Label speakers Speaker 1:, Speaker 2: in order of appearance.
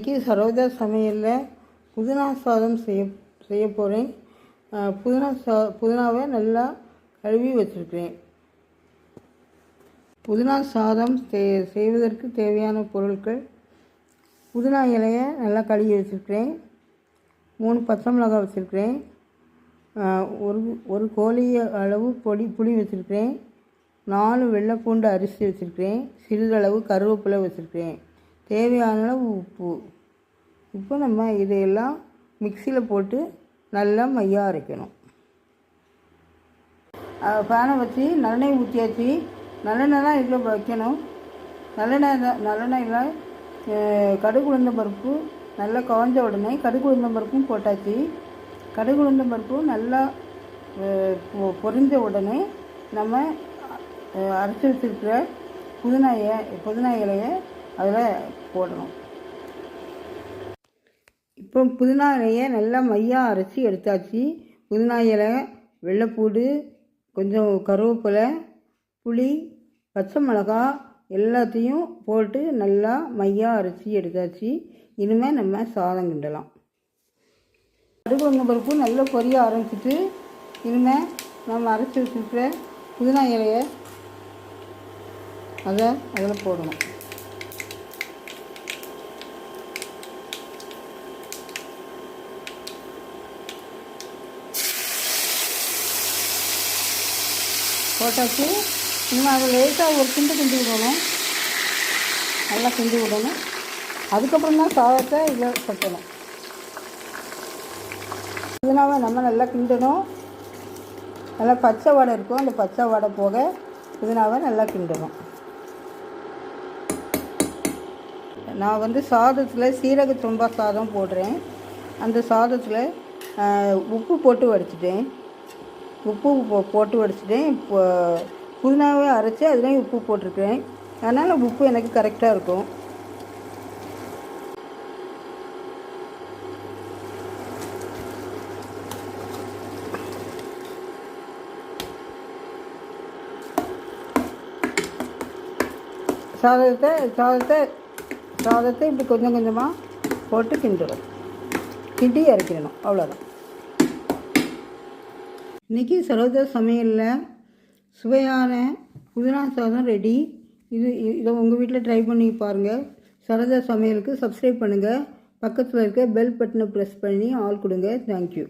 Speaker 1: இன்றைக்கி சரோஜா சமையலில் புதினா சாதம் செய்ய போகிறேன். புதினாவை நல்லா கழுவி வச்சுருக்கிறேன். புதினா சாதம் செய்வதற்கு தேவையான பொருட்கள்: புதினா இலையை நல்லா கழுவி வச்சுருக்கிறேன், 3 பச்சை மிளகாய் வச்சுருக்கிறேன், ஒரு கோழி அளவு புளி வச்சுருக்கிறேன், 4 வெள்ளைப்பூண்டு அரிசி வச்சுருக்கிறேன், சிறிதளவு கருவேப்பிலை வச்சுருக்கிறேன், தேவையான அளவு உப்பு. இப்போ நம்ம இதையெல்லாம் மிக்சியில் போட்டு நல்லா மையாக அரைக்கணும். பேனை வச்சு நல்லெண்ணெய் ஊற்றியாச்சு. நல்லெண்ணெய் தான் இதில் வைக்கணும். நல்லெண்ணெயில் கடுகு உளுந்தம் பருப்பு நல்லா காய்ஞ்ச உடனே கடுகு உளுந்தம் பருப்பும் போட்டாச்சு. கடுகு உளுந்தம் பருப்பு நல்லா பொரிஞ்ச உடனே நம்ம அரைச்சி வச்சுருக்கிற புதினா இலையை அதில் போடணும். இப்போ புதினா இலையை நல்லா மையாக அரைச்சி எடுத்தாச்சு. புதினா இலை, வெள்ளைப்பூடு, கொஞ்சம் கருவேப்பிலை, புளி, பச்சை மிளகாய் எல்லாத்தையும் போட்டு நல்லா மையாக அரைச்சி எடுத்தாச்சு. இனிமேல் நம்ம சாதம் கிண்டலாம். கடுகு உளுந்தம் பருப்பு நல்லா பொரிய ஆரம்பிச்சிட்டு இனிமேல் நம்ம அரைச்சி வச்சுருக்கிற புதினா இலையை அதில் போடணும். போட்டாச்சு. இன்னும் அதை லேசாக ஒரு கிண்டி விடணும். நல்லா கிண்டி விடணும். அதுக்கப்புறம் தான் சாதத்தை இதில் கொட்டணும். புதினாவை நம்ம நல்லா கிண்டணும். நல்லா பச்சை வடை இருக்கும், அந்த பச்சை வடை போக புதினாவை நல்லா கிண்டணும். நான் சாதத்தில் சீரக சம்பா சாதம் போடுறேன். அந்த சாதத்தில் உப்பு போட்டு வடிச்சிட்டேன். இப்போ புதினாவே அரைச்சி அதுலேயும் உப்பு போட்டிருக்கேன். அதனால் உப்பு எனக்கு கரெக்டாக இருக்கும். சாதத்தை இப்படி கொஞ்சம் கொஞ்சமாக போட்டு கிண்டி இறக்கிடணும். அவ்வளோதான். இன்றைக்கி சரோஜா சமையலில் சுவையான புதினா சாதம் ரெடி. இதை உங்கள் வீட்டில் ட்ரை பண்ணி பாருங்கள். சரோஜா சமையலுக்கு சப்ஸ்கிரைப் பண்ணுங்கள். பக்கத்தில் இருக்க பெல் பட்டனை ப்ரெஸ் பண்ணி ஆல் கொடுங்க. தேங்க்யூ.